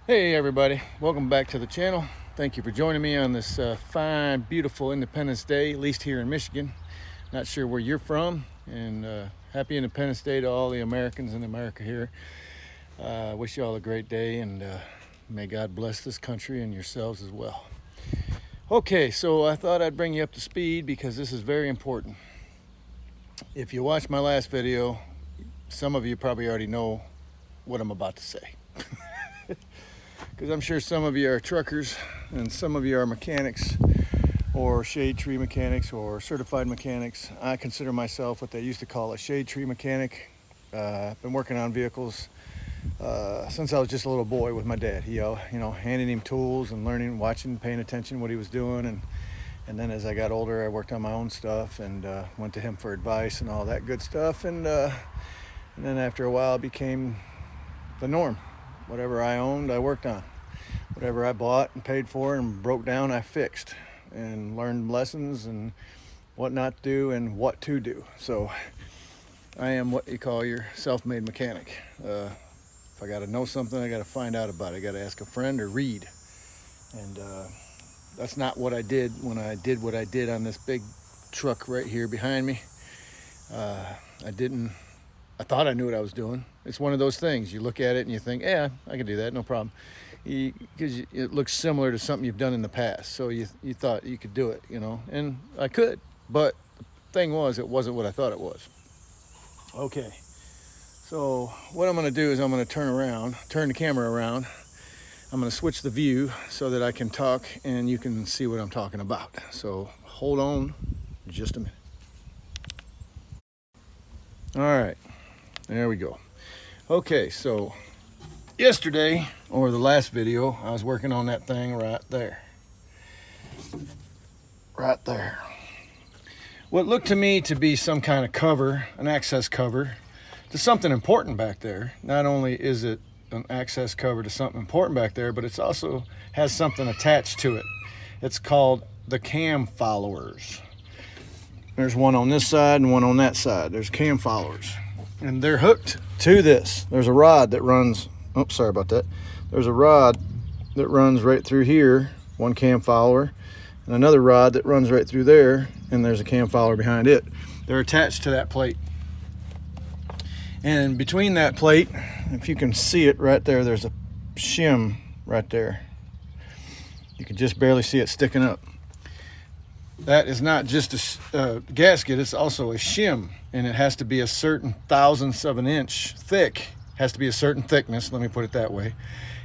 Hey everybody, welcome back to the channel. Thank you for joining me on this fine, beautiful Independence Day, at least here in Michigan. Not sure where you're from, and happy Independence Day to all the Americans in America here. Wish you all a great day, and may God bless this country and yourselves as well. Okay, so I thought I'd bring you up to speed because this is very important. If you watched my last video, some of you probably already know what I'm about to say. Because I'm sure some of you are truckers and some of you are mechanics or shade tree mechanics or certified mechanics. I consider myself what they used to call a shade tree mechanic. I've been working on vehicles since I was just a little boy with my dad. He, handing him tools and learning, watching, paying attention what he was doing. And then as I got older, I worked on my own stuff and went to him for advice and all that good stuff. And then after a while, it became the norm. Whatever I owned, I worked on. Whatever I bought and paid for and broke down, I fixed and learned lessons and what not to do and what to do. So I am what you call your self-made mechanic. If I got to know something, I got to find out about it. I got to ask a friend or read. And that's not what I did when I did what I did on this big truck right here behind me. I thought I knew what I was doing. It's one of those things. You look at it and you think, yeah, I can do that, no problem. Because it looks similar to something you've done in the past. So you thought you could do it, and I could. But the thing was, it wasn't what I thought it was. Okay, so what I'm going to do is I'm going to turn the camera around. I'm going to switch the view so that I can talk and you can see what I'm talking about. So hold on just a minute. All right. There we go. Okay, so yesterday, or the last video, I was working on that thing right there. Right there. What looked to me to be some kind of cover, an access cover, to something important back there. Not only is it an access cover to something important back there, but it also has something attached to it. It's called the cam followers. There's one on this side and one on that side. There's cam followers. And they're hooked to this. There's a rod that runs, oops, sorry about that. There's a rod that runs right through here, one cam follower, and another rod that runs right through there, and there's a cam follower behind it. They're attached to that plate. And between that plate, if you can see it right there, there's a shim right there. You can just barely see it sticking up. That is not just a gasket, it's also a shim, and it has to be a certain thousandths of an inch thick, has to be a certain thickness, let me put it that way,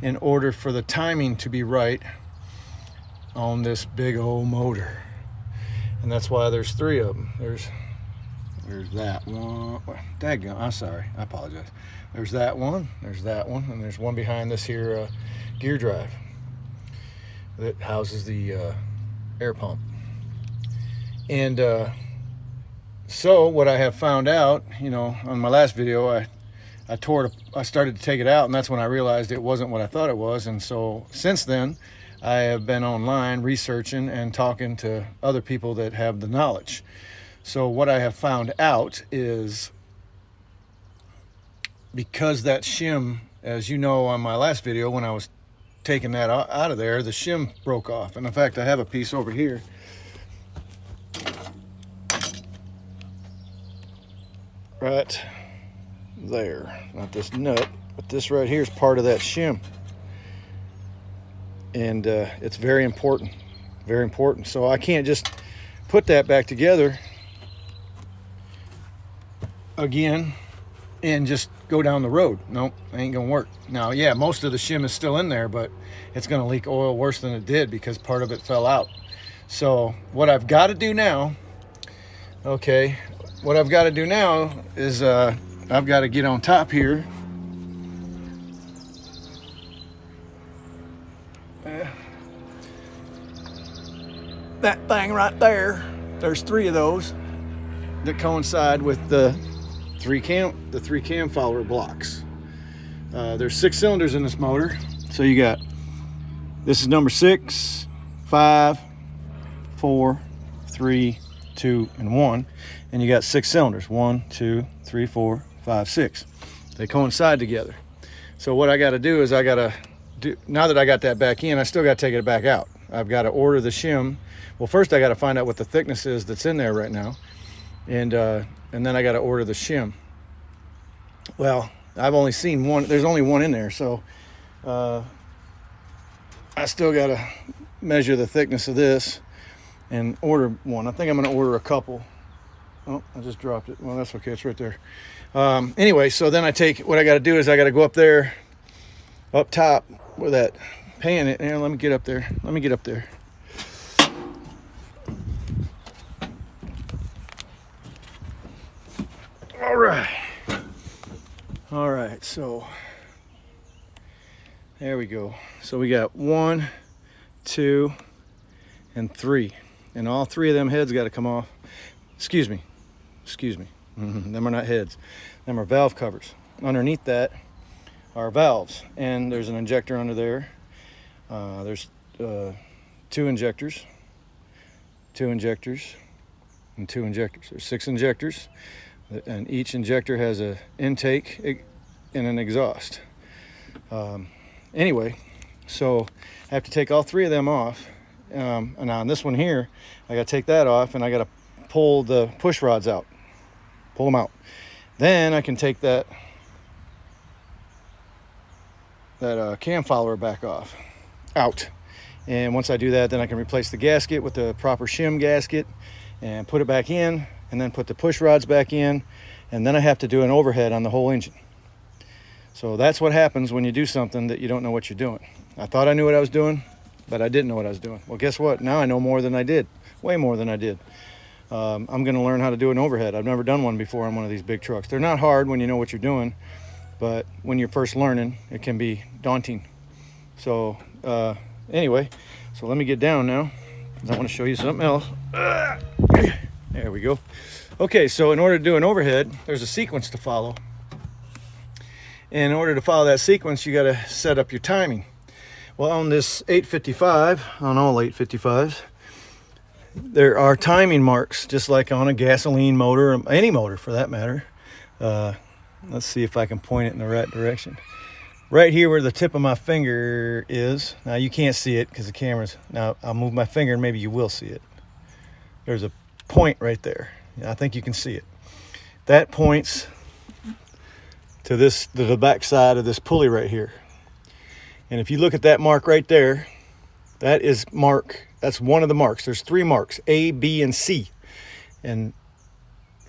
in order for the timing to be right on this big old motor. And that's why there's three of them. There's that one. Daggone, I'm sorry, I apologize. There's that one, and there's one behind this here gear drive that houses the air pump. And so what I have found out, on my last video, I started to take it out, and that's when I realized it wasn't what I thought it was. And so since then, I have been online researching and talking to other people that have the knowledge. So what I have found out is, because that shim, as you know on my last video, when I was taking that out of there, the shim broke off. And in fact, I have a piece over here. Right there, not this nut, but this right here is part of that shim, and it's very important, very important. So I can't just put that back together again and just go down the road. Nope, ain't gonna work. Now, yeah, most of the shim is still in there, but it's gonna leak oil worse than it did because part of it fell out. So what I've got to do now, okay, what I've got to do now is I've got to get on top here. That thing right there, there's three of those that coincide with the three cam follower blocks. There's 6 cylinders in this motor. So you got, this is number 6, 5, 4, 3, 2, and 1. And you got 6 cylinders, 1, 2, 3, 4, 5, 6. They coincide together. So what I got to do is I got to now that I got that back in, I still got to take it back out. I've got to order the shim. Well, first I got to find out what the thickness is that's in there right now, and then I got to order the shim. Well, I've only seen one. There's only one in there, so I still got to measure the thickness of this and order one. I think I'm going to order a couple. Oh, I just dropped it. Well, that's okay. It's right there. Anyway, so then what I got to do is I got to go up there, up top where that pan it. Here, let me get up there. Let me get up there. All right. All right. So there we go. So we got 1, 2, and 3. And all 3 of them heads got to come off. Excuse me. Them are not heads. Them are valve covers. Underneath that are valves. And there's an injector under there. There's 2 injectors. 2 injectors. And 2 injectors. There's 6 injectors. And each injector has an intake and an exhaust. Anyway, so I have to take all 3 of them off. And on this one here, I got to take that off, and I got to pull the push rods out. Pull them out. Then I can take that cam follower back out. And once I do that, then I can replace the gasket with the proper shim gasket and put it back in, and then put the push rods back in, and then I have to do an overhead on the whole engine. So that's what happens when you do something that you don't know what you're doing. I thought I knew what I was doing, but I didn't know what I was doing. Well, guess what? Now I know more than I did. Way more than I did. I'm going to learn how to do an overhead. I've never done one before on one of these big trucks. They're not hard when you know what you're doing, but when you're first learning, it can be daunting. So anyway, so let me get down now. I want to show you something else. There we go. Okay, so in order to do an overhead, there's a sequence to follow. And in order to follow that sequence, you got to set up your timing. Well, on this 855, on all 855s, there are timing marks, just like on a gasoline motor, or any motor for that matter. Let's see if I can point it in the right direction. Right here where the tip of my finger is. Now you can't see it because the camera's, now I'll move my finger and maybe you will see it. There's a point right there. I think you can see it. That points to the back side of this pulley right here. And if you look at that mark right there, that's one of the marks. There's 3 marks, A, B, and C. And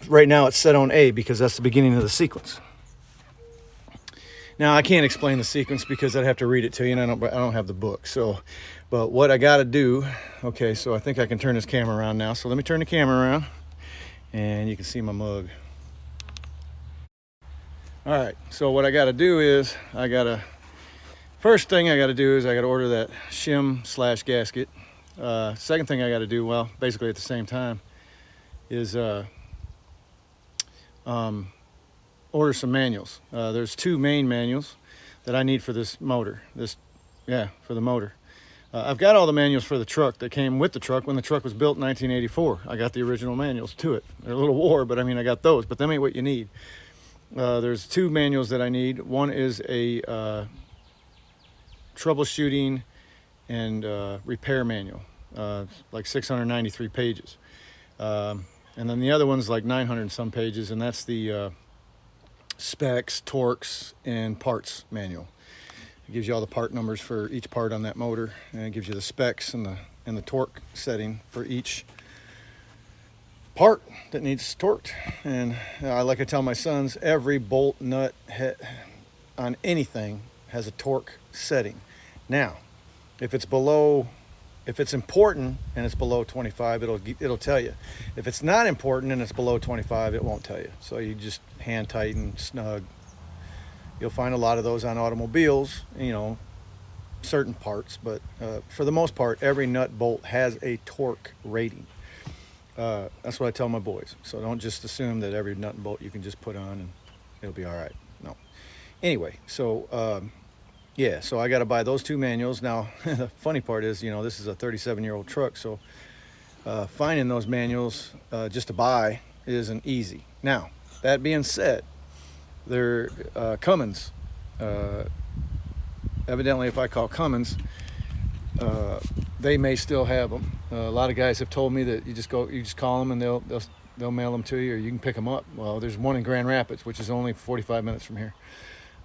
right now it's set on A because that's the beginning of the sequence. Now I can't explain the sequence because I'd have to read it to you, and I don't have the book. So, but what I got to do, okay, so I think I can turn this camera around now. So let me turn the camera around, and you can see my mug. All right, so what I got to do is first thing I got to do is I got to order that shim/gasket. Second thing I got to do, well, basically at the same time, is order some manuals. There's 2 main manuals that I need for this motor. For the motor. I've got all the manuals for the truck that came with the truck when the truck was built in 1984. I got the original manuals to it. They're a little wore, but I mean, I got those, but them ain't what you need. There's 2 manuals that I need. One is a troubleshooting and repair manual, like 693 pages. And then the other one's like 900 and some pages, and that's the specs, torques, and parts manual. It gives you all the part numbers for each part on that motor, and it gives you the specs and the torque setting for each part that needs torqued. And like I tell my sons, every bolt, nut, head on anything has a torque setting. Now, if it's important and it's below 25, it'll tell you. If it's not important and it's below 25, it won't tell you. So you just hand tighten, snug. You'll find a lot of those on automobiles, certain parts, but for the most part, every nut bolt has a torque rating. That's what I tell my boys. So don't just assume that every nut and bolt you can just put on and it'll be all right. No. Anyway, so yeah, so I got to buy those 2 manuals. Now, the funny part is, this is a 37-year-old truck, so finding those manuals just to buy isn't easy. Now, that being said, they're Cummins evidently if I call Cummins, they may still have them. A lot of guys have told me that you just call them and they'll mail them to you, or you can pick them up. Well, there's one in Grand Rapids, which is only 45 minutes from here.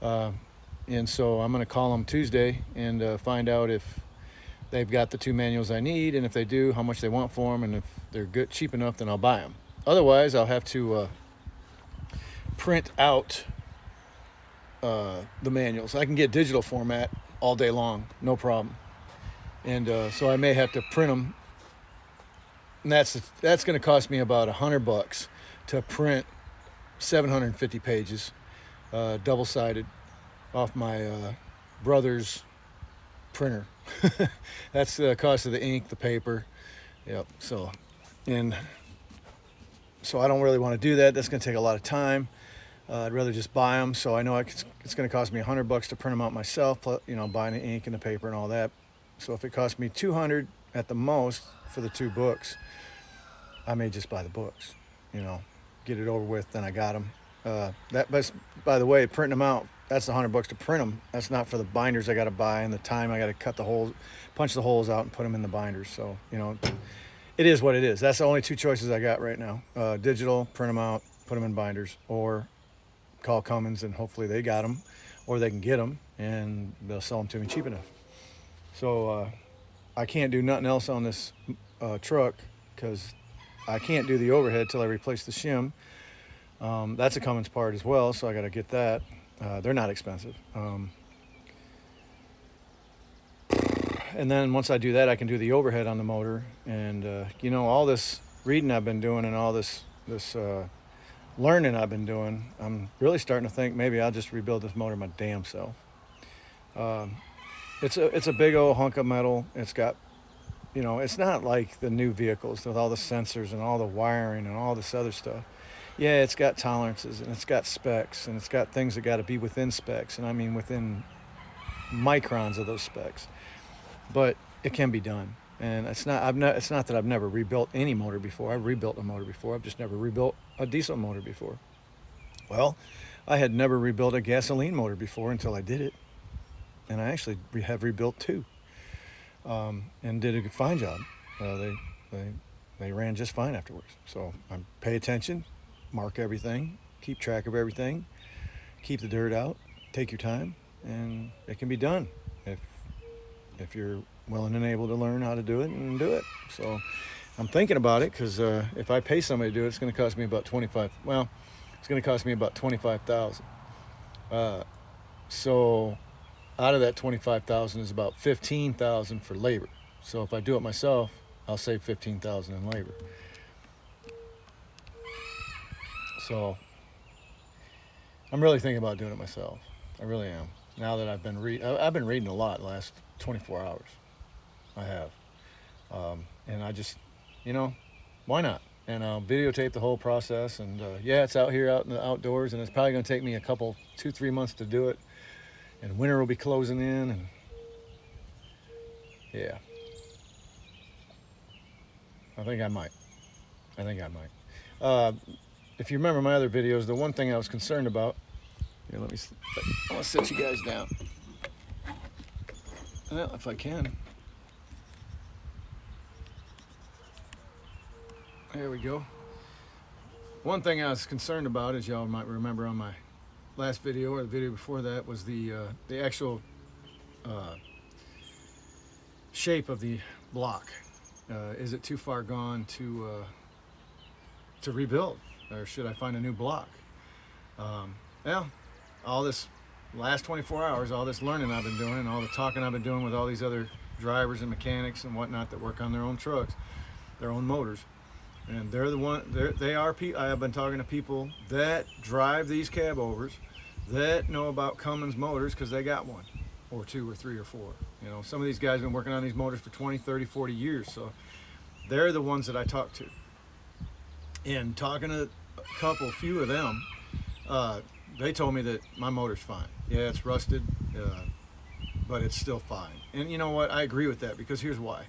And so I'm going to call them Tuesday and find out if they've got the 2 manuals I need, and if they do, how much they want for them, and if they're good, cheap enough, then I'll buy them. Otherwise, I'll have to print out the manuals. I can get digital format all day long, no problem. And so I may have to print them, and that's going to cost me about $100 to print 750 pages, double-sided, off my brother's printer. That's the cost of the ink, the paper. Yep. So I don't really want to do that. That's going to take a lot of time. I'd rather just buy them. So I know it's going to cost me $100 to print them out myself, buying the ink and the paper and all that. So if it costs me $200 at the most for the 2 books, I may just buy the books, get it over with, then I got them. By the way, printing them out, that's $100 to print them. That's not for the binders I got to buy and the time I got to cut the holes, punch the holes out and put them in the binders. So, it is what it is. That's the only 2 choices I got right now. Digital, print them out, put them in binders, or call Cummins and hopefully they got them, or they can get them and they'll sell them to me cheap enough. So I can't do nothing else on this truck because I can't do the overhead till I replace the shim. That's a Cummins part as well, so I got to get that. They're not expensive. And then once I do that, I can do the overhead on the motor. And all this reading I've been doing and all this learning I've been doing, I'm really starting to think maybe I'll just rebuild this motor my damn self. It's a big old hunk of metal. It's got, it's not like the new vehicles with all the sensors and all the wiring and all this other stuff. Yeah, it's got tolerances and it's got specs and it's got things that got to be within specs, and I mean within microns of those specs. But it can be done, and it's not that I've never rebuilt any motor before. I've rebuilt a motor before. I've just never rebuilt a diesel motor before. Well, I had never rebuilt a gasoline motor before until I did it, and I actually have rebuilt 2, and did a fine job. They ran just fine afterwards. So I pay attention, mark everything, keep track of everything, keep the dirt out, take your time, and it can be done if you're willing and able to learn how to do it and do it. So I'm thinking about it because if I pay somebody to do it, it's going to cost me about $25,000. So out of that $25,000 is about $15,000 for labor. So if I do it myself, I'll save $15,000 in labor. So I'm really thinking about doing it myself. I really am. Now that I've been reading a lot the last 24 hours. I have. And I just, why not? And I'll videotape the whole process. And it's out here out in the outdoors, and it's probably going to take me a couple, 2-3 months to do it. And winter will be closing in, and yeah. I think I might. If you remember my other videos, the one thing I was concerned about, here, I want to sit you guys down. Well, if I can. There we go. One thing I was concerned about, as y'all might remember on my last video or the video before that, was the actual shape of the block. Is it too far gone to rebuild, or should I find a new block? All this last 24 hours, all this learning I've been doing and all the talking I've been doing with all these other drivers and mechanics and whatnot that work on their own trucks, their own motors, and I have been talking to people that drive these cab overs that know about Cummins motors because they got one or 2 or 3 or 4. Some of these guys have been working on these motors for 20, 30, 40 years, so they're the ones that I talk to. And talking to a few of them, they told me that my motor's fine. Yeah, it's rusted, but it's still fine. And you know what? I agree with that, because here's why.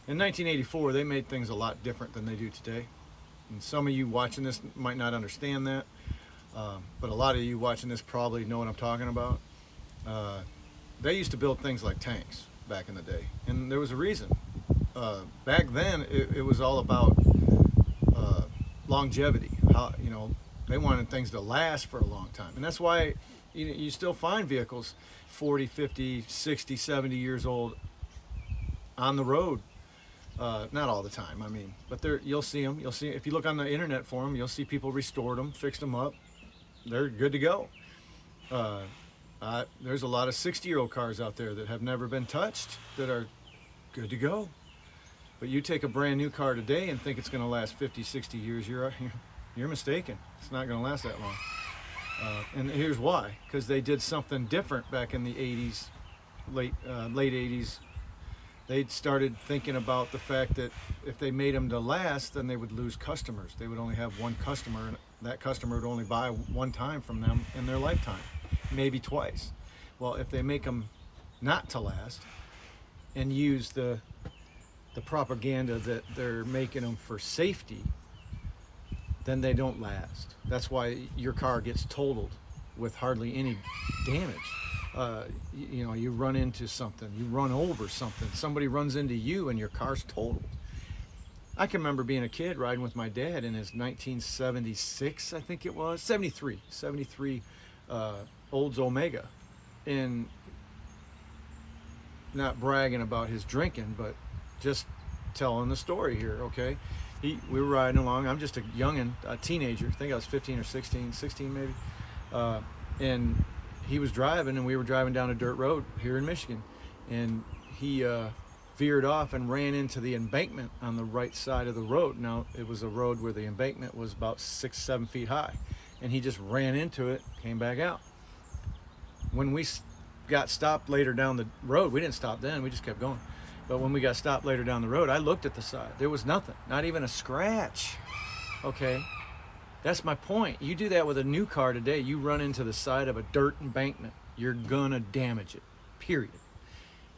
In 1984, they made things a lot different than they do today. And some of you watching this might not understand that, but a lot of you watching this probably know what I'm talking about. they used to build things like tanks back in the day, and there was a reason. Back then, it was all about longevity. How, they wanted things to last for a long time, and that's why you still find vehicles 40, 50, 60, 70 years old on the road. Not all the time, I mean, but you'll see them. You'll see, if you look on the internet for them, you'll see people restored them, fixed them up. They're good to go. There's a lot of 60-year-old cars out there that have never been touched that are good to go. But you take a brand new car today and think it's going to last 50, 60 years, you're mistaken. It's not going to last that long. And here's why. Because they did something different back in the 80s, late 80s. They started thinking about the fact that if they made them to last, then they would lose customers. They would only have one customer, and that customer would only buy one time from them in their lifetime, maybe twice. Well, if they make them not to last and use the propaganda that they're making them for safety, then they don't last. That's why your car gets totaled with hardly any damage. You run into something, you run over something, somebody runs into you and your car's totaled. I can remember being a kid riding with my dad in his 1976, I think it was, 73 Olds Omega, and not bragging about his drinking, but just telling the story here, okay? We were riding along. I'm just a youngin', a teenager. I think I was 15 or 16 maybe. And he was driving, and we were driving down a dirt road here in Michigan. And he veered off and ran into the embankment on the right side of the road. Now, it was a road where the embankment was about 6-7 feet high. And he just ran into it, came back out. When we got stopped later down the road, we didn't stop then, we just kept going. But when we got stopped later down the road, I looked at the side. There was nothing, not even a scratch. Okay, that's my point. You do that with a new car today, you run into the side of a dirt embankment, you're gonna damage it, period.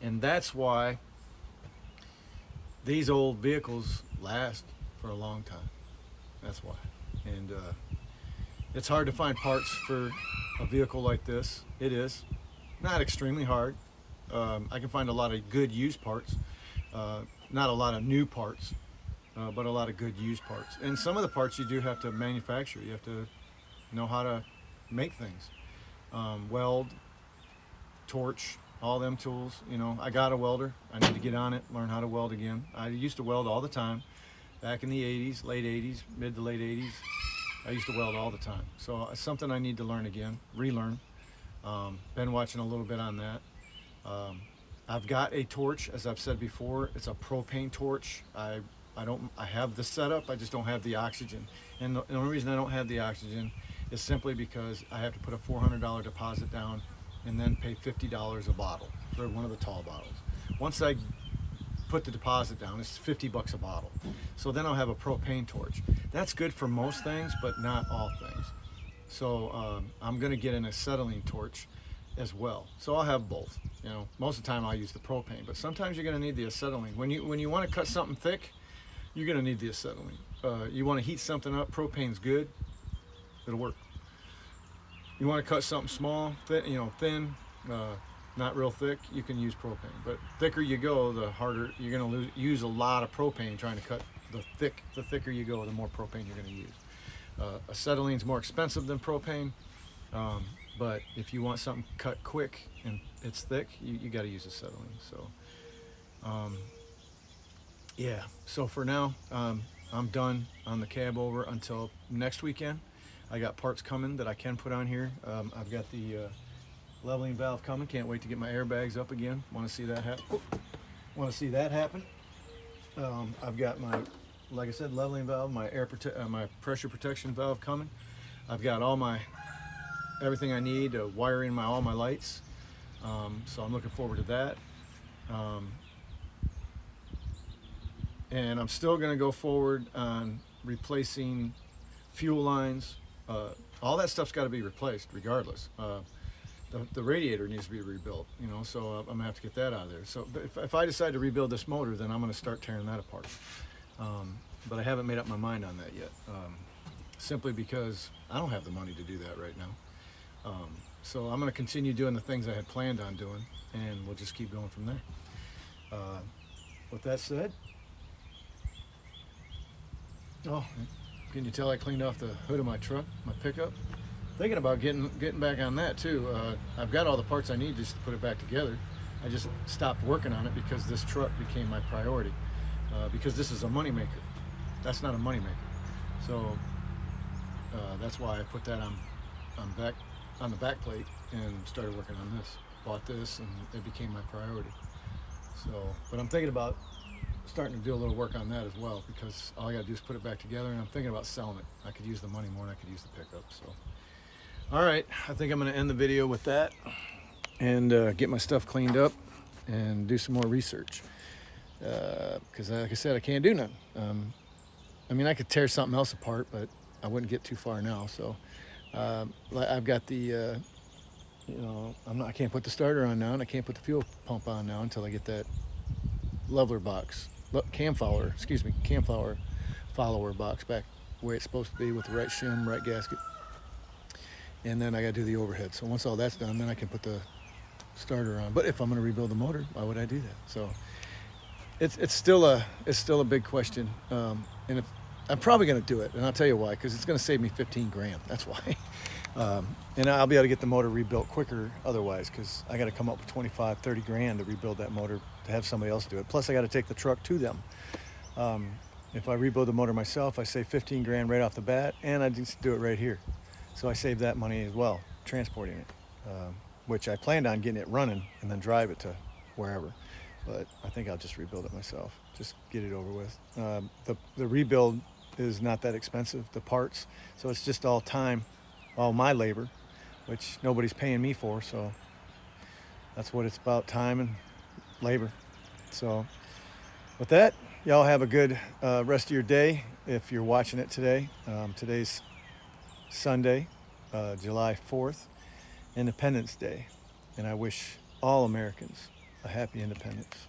And that's why these old vehicles last for a long time. That's why. And it's hard to find parts for a vehicle like this. It is. Not extremely hard. I can find a lot of good used parts, not a lot of new parts, but a lot of good used parts. And some of the parts you do have to manufacture. You have to know how to make things. Weld, torch, all them tools. I got a welder. I need to get on it, learn how to weld again. I used to weld all the time. Back in the 80s, late 80s, mid to late 80s, I used to weld all the time. So it's something I need to learn again, relearn. Been watching a little bit on that. I've got a torch, as I've said before. It's a propane torch. I have the setup, I just don't have the oxygen. And the only reason I don't have the oxygen is simply because I have to put a $400 deposit down and then pay $50 a bottle for one of the tall bottles. Once I put the deposit down, it's $50 a bottle. So then I'll have a propane torch. That's good for most things, but not all things. So I'm gonna get an acetylene torch as well. So I'll have both. Most of the time I'll use the propane, but sometimes you're gonna need the acetylene. When you wanna cut something thick, you're gonna need the acetylene. You wanna heat something up, propane's good, it'll work. You wanna cut something small, thin, not real thick, you can use propane. But thicker you go, the harder, you're gonna use a lot of propane trying to cut the thick. The thicker you go, the more propane you're gonna use. Acetylene's more expensive than propane, but if you want something cut quick and it's thick, you got to use acetylene. So yeah, so for now I'm done on the cab over until next weekend. I got parts coming that I can put on here. I've got the leveling valve coming. Can't wait to get my airbags up again. Want to see that happen. I've got my, like I said, leveling valve, my my pressure protection valve coming. I've got everything I need, wiring all my lights. So I'm looking forward to that. And I'm still going to go forward on replacing fuel lines. All that stuff's got to be replaced regardless. The radiator needs to be rebuilt, so I'm going to have to get that out of there. So if I decide to rebuild this motor, then I'm going to start tearing that apart. But I haven't made up my mind on that yet, simply because I don't have the money to do that right now. So I'm going to continue doing the things I had planned on doing, and we'll just keep going from there. With that said, oh, can you tell I cleaned off the hood of my truck, my pickup? Thinking about getting back on that too. I've got all the parts I need just to put it back together. I just stopped working on it because this truck became my priority. Because this is a moneymaker. That's not a moneymaker. So that's why I put that on the back plate and started working on this. Bought this and it became my priority. So, but I'm thinking about starting to do a little work on that as well, because all I gotta do is put it back together, and I'm thinking about selling it. I could use the money more than I could use the pickup. So, all right, I think I'm gonna end the video with that and get my stuff cleaned up and do some more research. Because like I said, I can't do nothing. I mean, I could tear something else apart, but I wouldn't get too far now. So I've got the, I can't put the starter on now, and I can't put the fuel pump on now until I get that leveler box, cam follower box back where it's supposed to be, with the right shim, right gasket. And then I gotta do the overhead. So once all that's done, then I can put the starter on. But if I'm gonna rebuild the motor, why would I do that? So it's still a big question. And if I'm probably gonna do it, and I'll tell you why, because it's gonna save me 15 grand. That's why. And I'll be able to get the motor rebuilt quicker otherwise, because I got to come up with 25, 30 grand to rebuild that motor, to have somebody else do it. Plus I got to take the truck to them. If I rebuild the motor myself, I save 15 grand right off the bat, and I just do it right here. So I save that money as well, transporting it, which I planned on getting it running and then drive it to wherever. But I think I'll just rebuild it myself, just get it over with. The rebuild is not that expensive, the parts, so it's just all time, all my labor, which nobody's paying me for, so that's what it's about, time and labor. So with that, y'all have a good rest of your day if you're watching it today. Today's Sunday, July 4th, Independence Day, and I wish all Americans a happy independence.